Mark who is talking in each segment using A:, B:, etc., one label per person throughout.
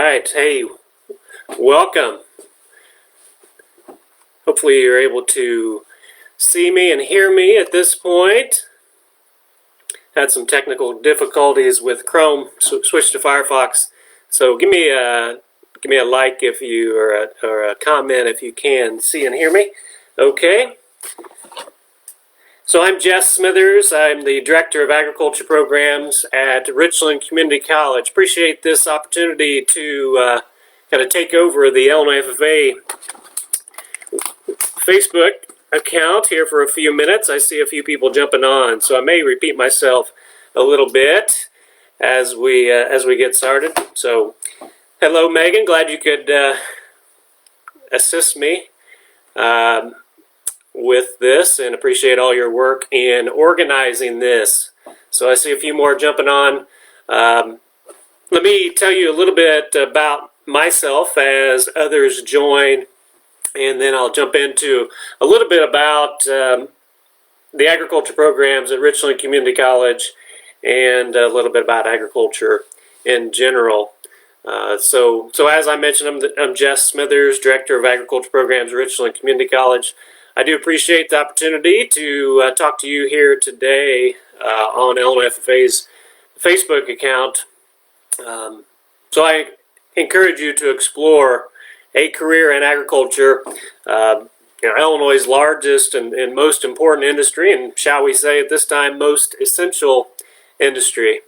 A: right. Hey, welcome. Hopefully you're able to see me and hear me at this point. Had some technical difficulties with Chrome, switched to Firefox. So give me a like if you or a comment if you can see and hear me. Okay. So I'm Jess Smithers. I'm the Director of Agriculture Programs at Richland Community College. Appreciate this opportunity to kind of take over the Illinois FFA Facebook account here for a few minutes. I see a few people jumping on, so I may repeat myself a little bit as we get started. So, hello, Megan. Glad you could assist me with this, and appreciate all your work in organizing this. So I see a few more jumping on. Let me tell you a little bit about myself as others join, and then I'll jump into a little bit about the agriculture programs at Richland Community College and a little bit about agriculture in general. So as I mentioned, I'm Jess Smithers, Director of Agriculture Programs at Richland Community College. I do appreciate the opportunity to talk to you here today on Illinois FFA's Facebook account. So I encourage you to explore a career in agriculture, Illinois' largest and most important industry, and shall we say at this time, most essential industry.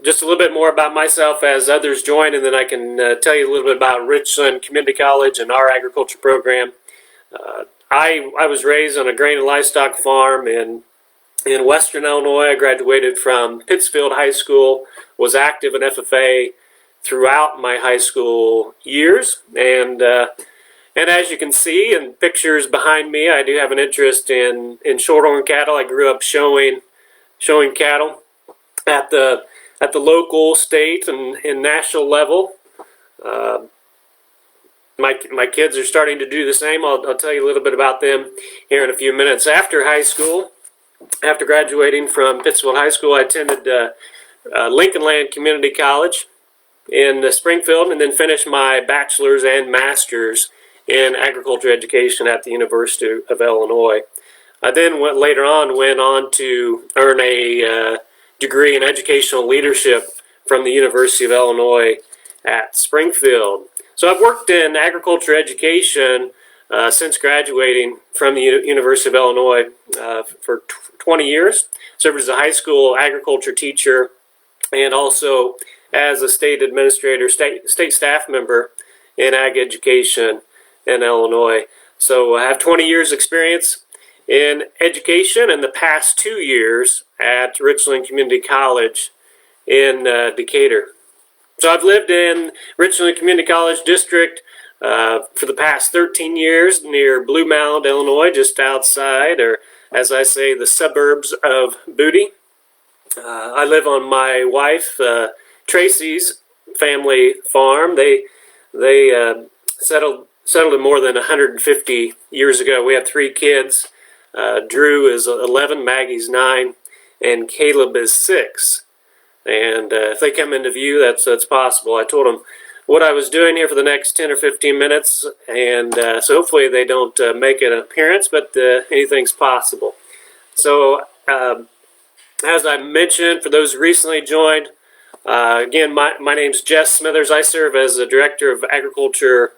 A: Just a little bit more about myself as others join, and then I can tell you a little bit about Richland Community College and our agriculture program. I was raised on a grain and livestock farm in western Illinois. I graduated from Pittsfield High School, was active in FFA throughout my high school years, and as you can see in pictures behind me, I do have an interest in shorthorn cattle. I grew up showing cattle at the local, state, and national level. My kids are starting to do the same. I'll tell you a little bit about them here in a few minutes. After high school, after graduating from Pittsfield High School, I attended Lincoln Land Community College in Springfield, and then finished my bachelor's and master's in agriculture education at the University of Illinois. I then later on went on to earn a degree in educational leadership from the University of Illinois at Springfield. So I've worked in agriculture education since graduating from the University of Illinois for 20 years. Served as a high school agriculture teacher and also as a state administrator, state staff member in ag education in Illinois. So I have 20 years experience in education, and the past 2 years at Richland Community College in Decatur. So I've lived in Richland Community College District for the past 13 years near Blue Mound, Illinois, just outside, or as I say, the suburbs of Booty. I live on my wife Tracy's family farm. They settled in more than 150 years ago. We have 3 kids. Drew is 11, Maggie's 9, and Caleb is 6. And if they come into view, that's possible. I told them what I was doing here for the next 10 or 15 minutes, and so hopefully they don't make an appearance, but anything's possible. So as I mentioned, for those who recently joined, again, my name's Jess Smithers. I serve as the Director of Agriculture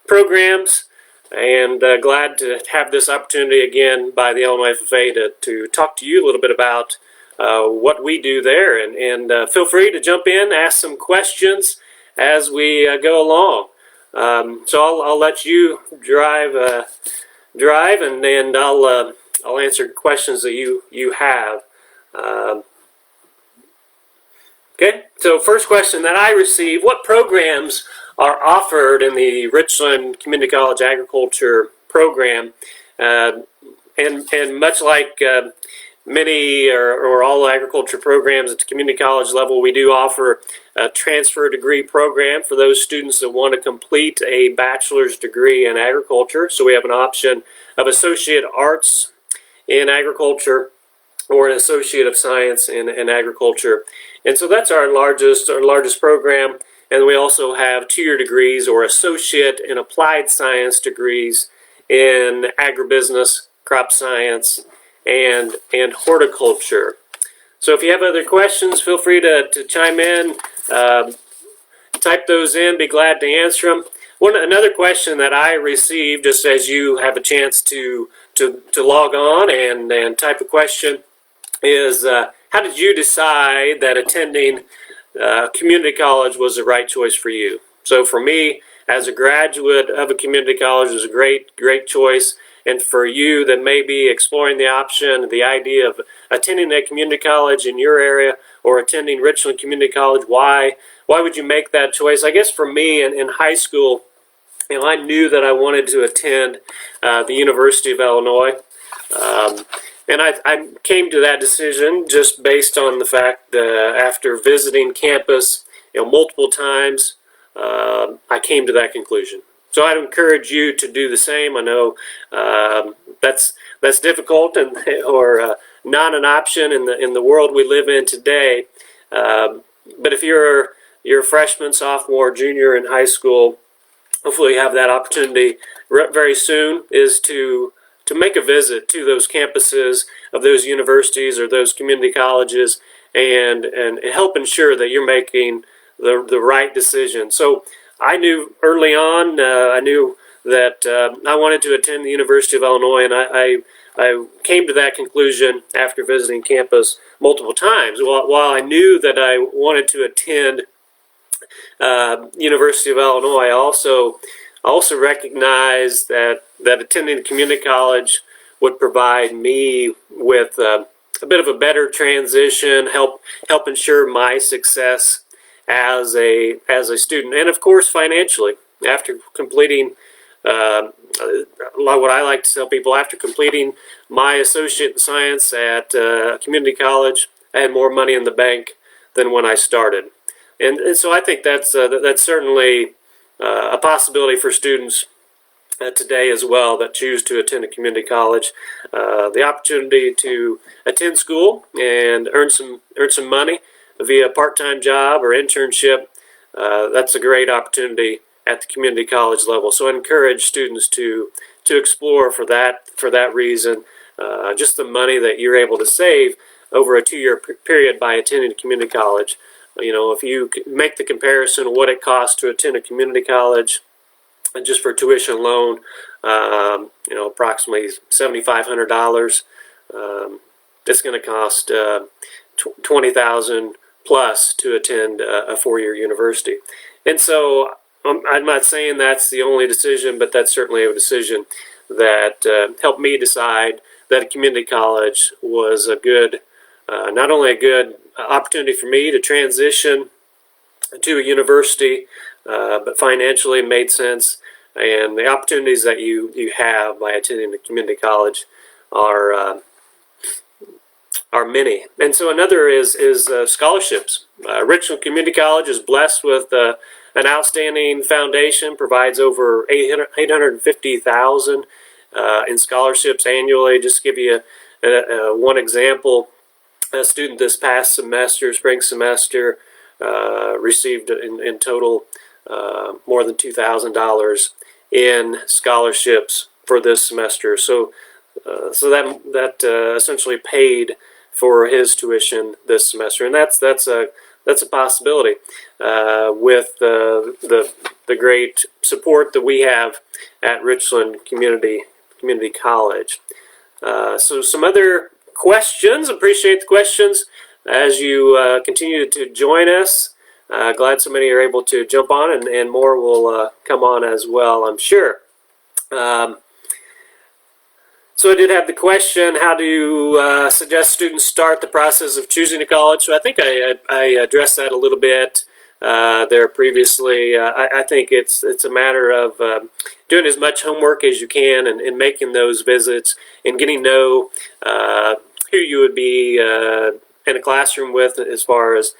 A: Programs, and glad to have this opportunity again by the Illinois FFA to talk to you a little bit about what we do there, and feel free to jump in, ask some questions as we go along. So I'll let you drive, and I'll answer questions that you have. Okay, so first question that I received: what programs are offered in the Richland Community College Agriculture program? And much like many or all agriculture programs at the community college level, we do offer a transfer degree program for those students that want to complete a bachelor's degree in agriculture. So we have an option of Associate Arts in Agriculture or an Associate of Science in Agriculture. And so that's our largest program. And we also have 2-year degrees or associate and applied science degrees in agribusiness, crop science, and horticulture. So if you have other questions, feel free to chime in, type those in, be glad to answer them. Another question that I received, just as you have a chance to log on and type a question, is how did you decide that attending community college was the right choice for you? So for me, as a graduate of a community college, it was a great choice. And for you that may be exploring the option, the idea of attending a community college in your area or attending Richland Community College, why would you make that choice? I guess for me in high school, I knew that I wanted to attend the University of Illinois. And I came to that decision just based on the fact that after visiting campus multiple times, I came to that conclusion. So I'd encourage you to do the same. I know that's difficult or not an option in the world we live in today. But if you're a freshman, sophomore, junior in high school, hopefully you have that opportunity very soon, is to make a visit to those campuses of those universities or those community colleges and help ensure that you're making the right decision. So I knew early on, I knew that I wanted to attend the University of Illinois, and I came to that conclusion after visiting campus multiple times. While I knew that I wanted to attend University of Illinois, I also recognized that attending community college would provide me with a bit of a better transition, help ensure my success as a student, and of course financially. After completing what I like to tell people, after completing my associate in science at community college, I had more money in the bank than when I started. And so I think that's certainly a possibility for students today as well that choose to attend a community college. The opportunity to attend school and earn some money via a part-time job or internship, that's a great opportunity at the community college level. So I encourage students to explore for that reason. Just the money that you're able to save over a 2-year period by attending a community college. If you make the comparison of what it costs to attend a community college, just for tuition alone, approximately $7,500. It's going to cost $20,000 plus to attend a 4-year university. And so I'm not saying that's the only decision, but that's certainly a decision that helped me decide that a community college was not only a good opportunity for me to transition to a university, but financially it made sense. And the opportunities that you have by attending a community college are many. And so another is scholarships. Richland Community College is blessed with an outstanding foundation, provides over $850,000 in scholarships annually. Just to give you one example, a student this past semester, spring semester, received in total more than $2,000 in scholarships for this semester. So that essentially paid for his tuition this semester, and that's a possibility with the great support that we have at Richland Community College. So some other questions. Appreciate the questions as you continue to join us. Glad so many are able to jump on, and more will come on as well, I'm sure. So I did have the question, how do you suggest students start the process of choosing a college? So I think I addressed that a little bit there previously. I think it's a matter of doing as much homework as you can and making those visits and getting to know who you would be in a classroom with as far as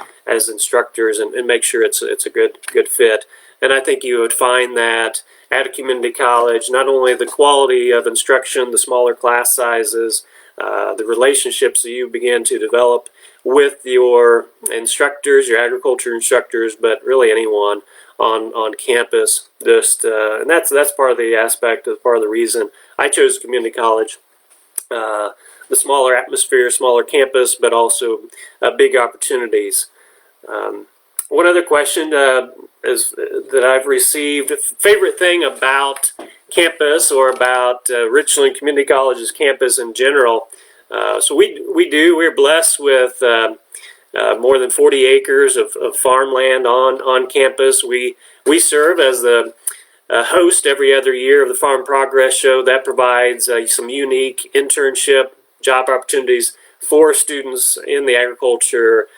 A: instructors, and make sure it's a good fit. And I think you would find that at a community college, not only the quality of instruction, the smaller class sizes, the relationships that you begin to develop with your instructors, your agriculture instructors, but really anyone on campus. And that's part of the aspect, of part of the reason I chose community college. The smaller atmosphere, smaller campus, but also big opportunities. One other question is that I've received: favorite thing about campus or about Richland Community College's campus in general. So we're blessed with more than 40 acres of farmland on campus. We serve as the host every other year of the Farm Progress Show. That provides some unique internship job opportunities for students in the agriculture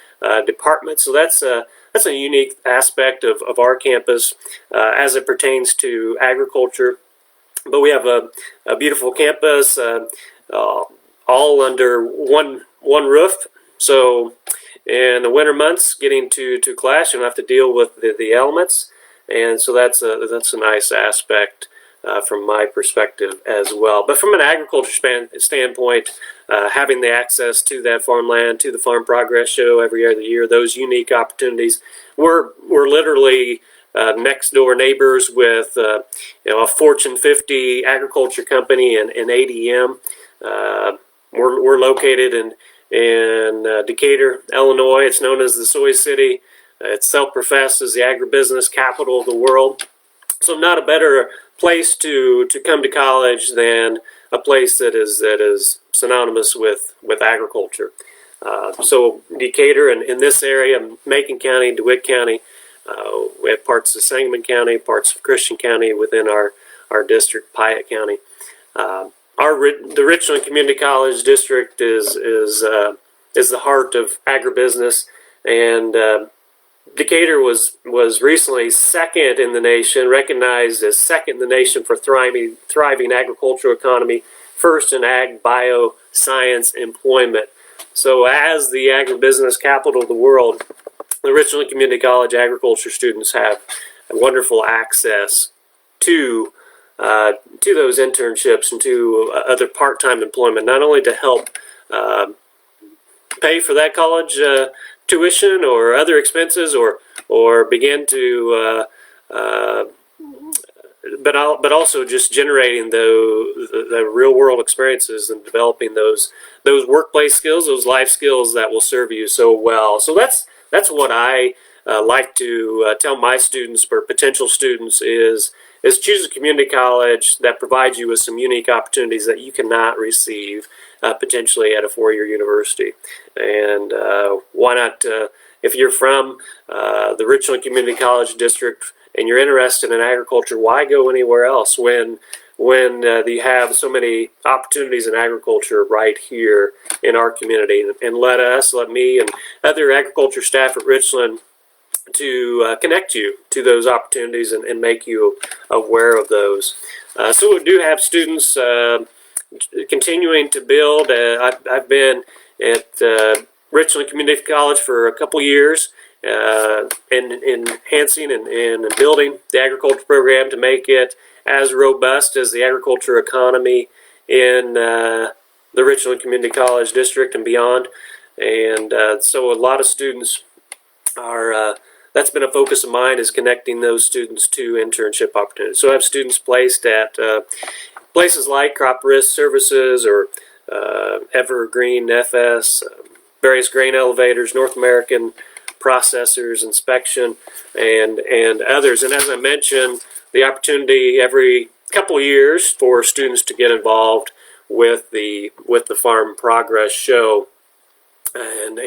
A: department. So that's a unique aspect of our campus as it pertains to agriculture. But we have a beautiful campus, all under one roof. So in the winter months, getting to class, you don't have to deal with the elements, and so that's a nice aspect from my perspective as well. But from an agriculture standpoint, having the access to that farmland, to the Farm Progress Show every other year, those unique opportunities, we're literally next door neighbors with a Fortune 50 agriculture company in ADM. We're located in Decatur, Illinois. It's known as the Soy City. It's self-professed as the agribusiness capital of the world. So not a better place to come to college than a place that is synonymous with agriculture. So Decatur and in this area, Macon County, DeWitt County, we have parts of Sangamon County, parts of Christian County within our district, Piatt County. The Richland Community College District is the heart of agribusiness, and Decatur was recently second in the nation, recognized as second in the nation for thriving agricultural economy, first in ag bioscience employment. So as the agribusiness capital of the world, the Richland Community College agriculture students have wonderful access to those internships and to other part-time employment, not only to help pay for that college tuition or other expenses, or begin to but also just generating the real world experiences and developing those workplace skills, those life skills that will serve you so well. So that's what I like to tell my students or potential students is choose a community college that provides you with some unique opportunities that you cannot receive potentially at a four-year university. And why not, if you're from the Richland Community College District and you're interested in agriculture, why go anywhere else when you have so many opportunities in agriculture right here in our community? And let me and other agriculture staff at Richland to connect you to those opportunities and make you aware of those. So we do have students continuing to build. I've been at Richland Community College for a couple years, enhancing and building the agriculture program to make it as robust as the agriculture economy in the Richland Community College District and beyond. And so a lot of students are that's been a focus of mine, is connecting those students to internship opportunities. So I have students placed at places like Crop Risk Services or Evergreen FS, various grain elevators, North American Processors Inspection, and others. And as I mentioned, the opportunity every couple of years for students to get involved with the Farm Progress Show and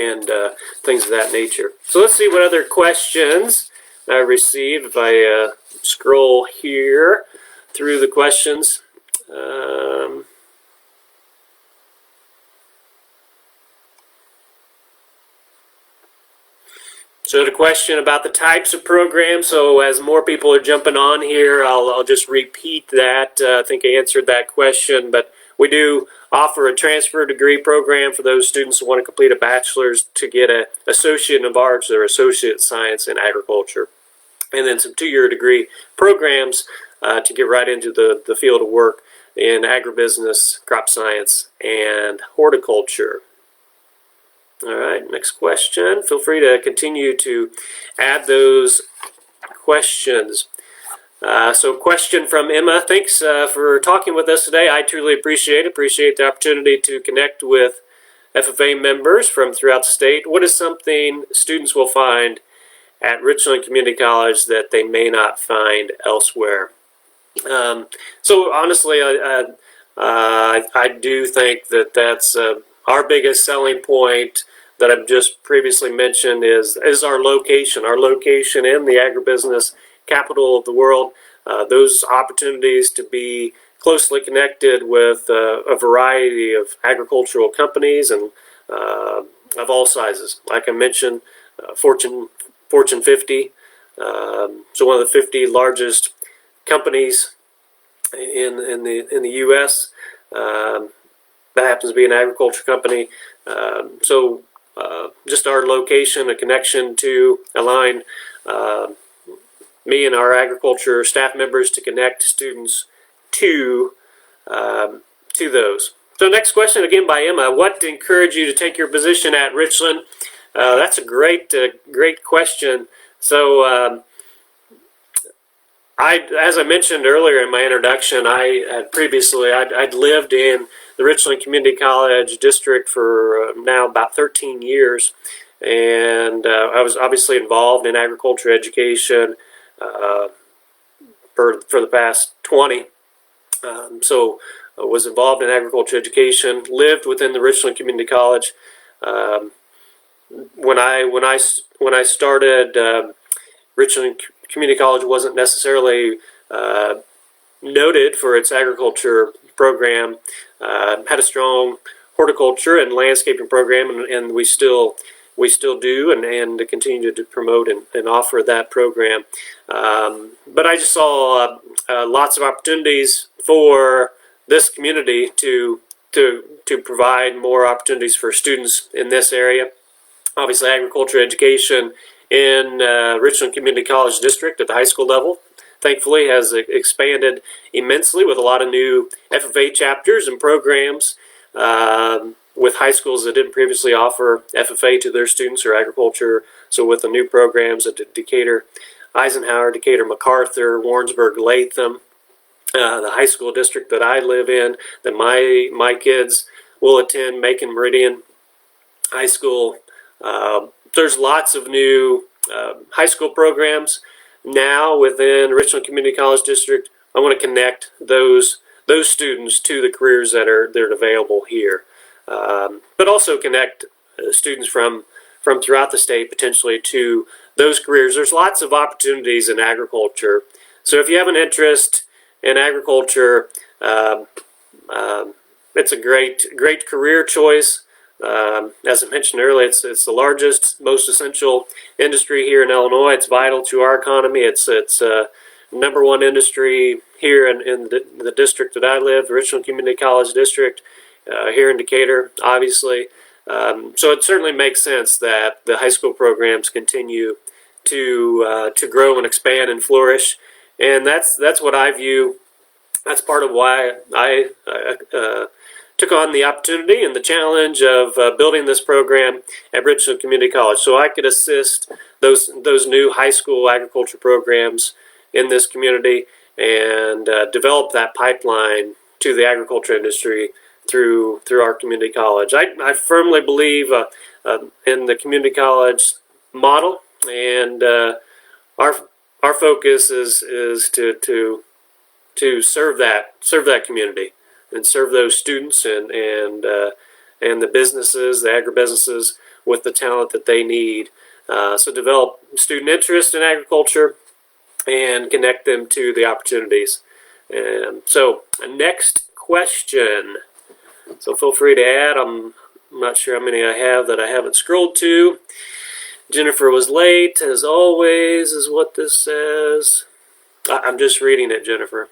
A: things of that nature. So let's see what other questions I received. If I scroll here through the questions. So the question about the types of programs. So as more people are jumping on here, I'll just repeat that. I think I answered that question, but we do offer a transfer degree program for those students who want to complete a bachelor's to get an Associate of Arts or Associate of Science in Agriculture. And then some two-year degree programs to get right into the field of work in agribusiness, crop science, and horticulture. All right, next question. Feel free to continue to add those questions. So question from Emma. Thanks for talking with us today. I truly appreciate the opportunity to connect with FFA members from throughout the state. What is something students will find at Richland Community College that they may not find elsewhere? So honestly, I do think that that's our biggest selling point that I've just previously mentioned is our location. Our location in the agribusiness capital of the world. Those opportunities to be closely connected with a variety of agricultural companies and of all sizes. Like I mentioned, Fortune 50. So one of the 50 largest companies in the U.S. That happens to be an agriculture company. So just our location, a connection to align me and our agriculture staff members to connect students to those. So next question again by Emma. What encouraged you to take your position at Richland? That's a great question. So as I mentioned earlier in my introduction, I'd lived in the Richland Community College district for now about 13 years, and I was obviously involved in agriculture education for the past 20. So I was involved in agriculture education, lived within the Richland Community College. When I started, Richland Community College wasn't necessarily noted for its agriculture program. Had a strong horticulture and landscaping program, and we still do, and continue to promote and offer that program. But I just saw lots of opportunities for this community to provide more opportunities for students in this area. Obviously, agriculture education in Richland Community College District at the high school level, thankfully, has expanded immensely with a lot of new FFA chapters and programs with high schools that didn't previously offer FFA to their students or agriculture. So with the new programs at Decatur, Eisenhower, Decatur, MacArthur, Warrensburg, Latham, the high school district that I live in, that my kids will attend, Macon Meridian High School. There's lots of new high school programs now within Richland Community College District. I want to connect those students to the careers that are available here, but also connect students from throughout the state potentially to those careers. There's lots of opportunities in agriculture. So if you have an interest in agriculture, it's a great career choice. As I mentioned earlier, it's the largest, most essential industry here in Illinois. It's vital to our economy. It's number one industry here in the district that I live, the Richland Community College District, here in Decatur, obviously. So it certainly makes sense that the high school programs continue to grow and expand and flourish, and that's what I view. That's part of why I took on the opportunity and the challenge of building this program at Richland Community College, so I could assist those new high school agriculture programs in this community and develop that pipeline to the agriculture industry through our community college. I firmly believe in the community college model, and our focus is to serve that community and serve those students and the businesses, the agribusinesses, with the talent that they need. So develop student interest in agriculture and connect them to the opportunities. And so next question. So feel free to add. I'm not sure how many I have that I haven't scrolled to. Jennifer was late, as always, is what this says. I'm just reading it, Jennifer.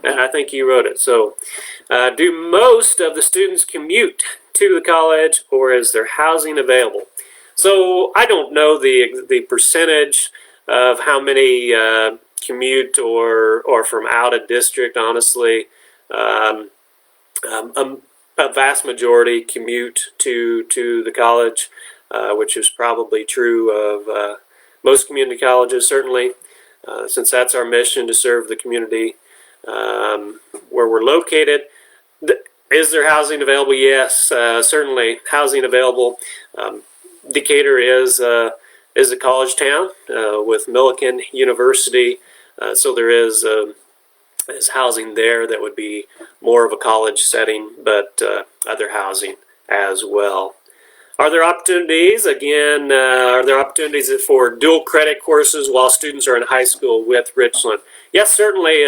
A: I think you wrote it. So, do most of the students commute to the college, or is there housing available? So, I don't know the percentage of how many commute or from out of district, honestly. a vast majority commute to the college, which is probably true of most community colleges, certainly, since that's our mission to serve the community where we're located. Is there housing available? Yes, certainly housing available. Decatur is a college town with Millikan University, so there is housing there that would be more of a college setting, but other housing as well. Are there opportunities? Again, are there opportunities for dual credit courses while students are in high school with Richland? Yes, certainly.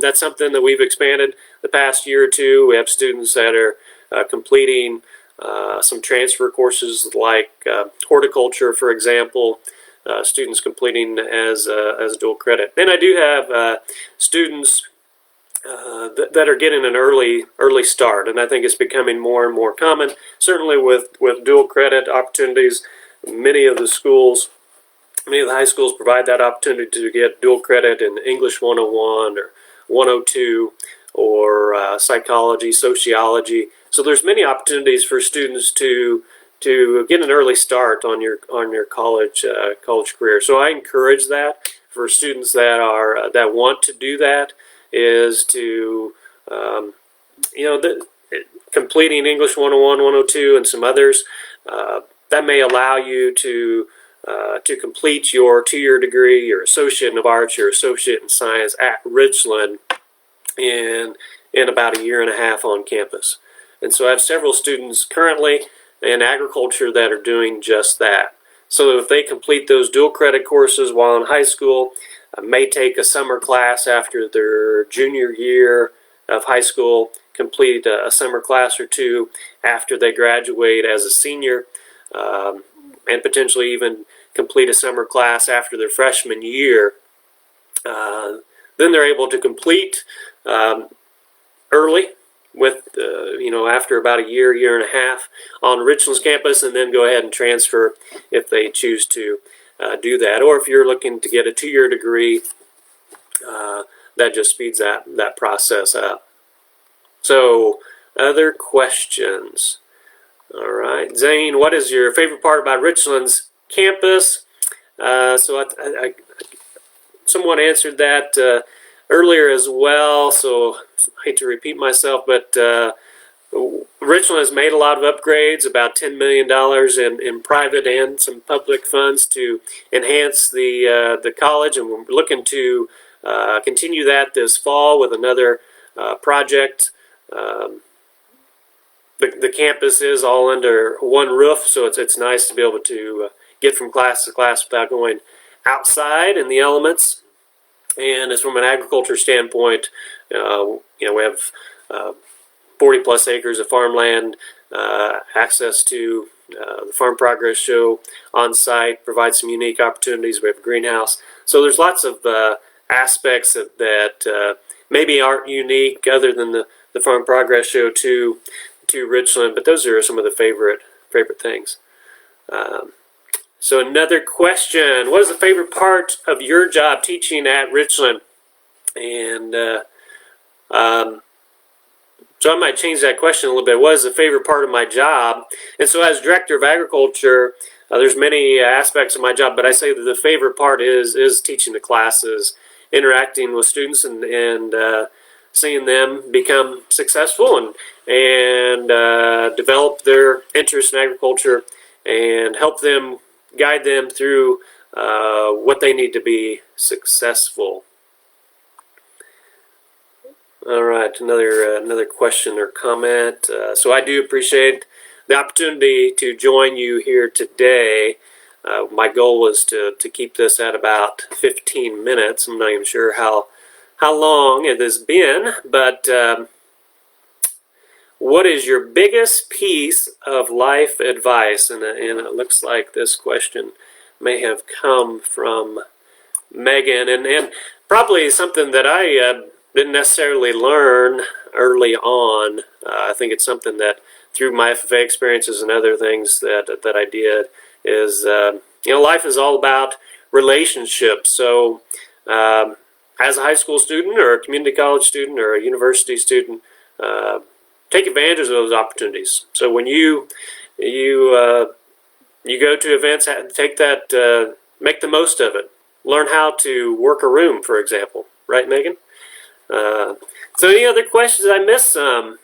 A: That's something that we've expanded the past year or two. We have students that are completing some transfer courses like horticulture, for example, students completing as dual credit. And I do have students that are getting an early start, and I think it's becoming more and more common. Certainly with dual credit opportunities, many of the high schools provide that opportunity to get dual credit in English 101 or 102 or psychology, sociology. So there's many opportunities for students to get an early start on your college career. So I encourage that for students that want to do that, is to completing English 101, 102, and some others. That may allow you to complete your 2-year degree, your Associate of Arts, your Associate in Science at Richland in about a year and a half on campus. And so I have several students currently in agriculture that are doing just that. So if they complete those dual credit courses while in high school, may take a summer class after their junior year of high school, complete a summer class or two after they graduate as a senior, and potentially even complete a summer class after their freshman year. Then they're able to complete early with after about a year and a half on Richland's campus, and then go ahead and transfer if they choose to do that. Or if you're looking to get a 2-year degree, that just speeds that process up. So, other questions? All right, Zane, what is your favorite part about Richland's campus? So someone answered that earlier as well, so I hate to repeat myself, but Richland has made a lot of upgrades, about $10 million in private and some public funds to enhance the college, and we're looking to continue that this fall with another project. The campus is all under one roof, so it's nice to be able to get from class to class without going outside in the elements. And as from an agriculture standpoint, we have 40 plus acres of farmland, access to the Farm Progress Show on site, provides some unique opportunities. We have a greenhouse. So there's lots of aspects that maybe aren't unique other than the Farm Progress Show to Richland, but those are some of the favorite things. So another question: what is the favorite part of your job teaching at Richland? And so I might change that question a little bit. What is the favorite part of my job? And so as Director of Agriculture, there's many aspects of my job, but I say that the favorite part is teaching the classes, interacting with students, and seeing them become successful and develop their interest in agriculture and help them, guide them through what they need to be successful. All right, another question or comment. So I do appreciate the opportunity to join you here today. My goal was to keep this at about 15 minutes. I'm not even sure how long it has been, but what is your biggest piece of life advice? And it looks like this question may have come from Megan, and probably something that I didn't necessarily learn early on. I think it's something that through my FFA experiences and other things that I did is, life is all about relationships. So as a high school student or a community college student or a university student, take advantage of those opportunities. So when you go to events, take that, make the most of it. Learn how to work a room, for example. Right, Megan? So any other questions? I missed some.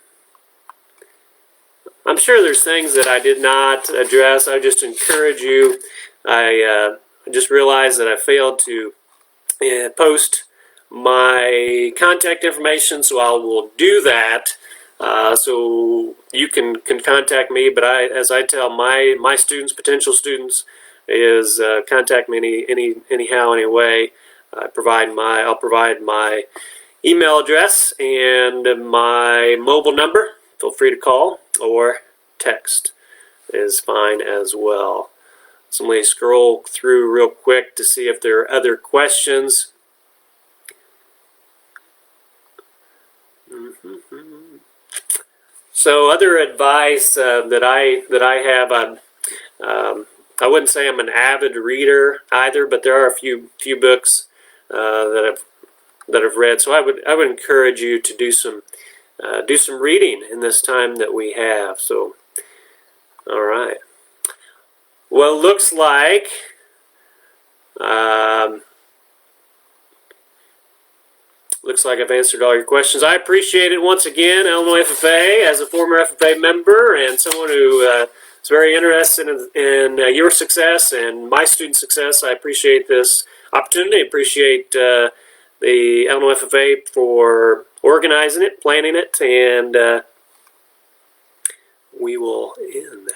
A: I'm sure there's things that I did not address. I just encourage you. I just realized that I failed to post my contact information, so I will do that. So you can contact me, but as I tell my students, potential students, is contact me anyhow, anyway. I'll provide my email address and my mobile number. Feel free to call or text is fine as well. So let me scroll through real quick to see if there are other questions. So other advice that I have, I wouldn't say I'm an avid reader either, but there are a few books that I've read. So I would encourage you to do some reading in this time that we have. So, all right. Well, looks like I've answered all your questions. I appreciate it once again, Illinois FFA, as a former FFA member and someone who is very interested in your success and my student success. I appreciate this opportunity. I appreciate the Illinois FFA for organizing it, planning it, and we will end.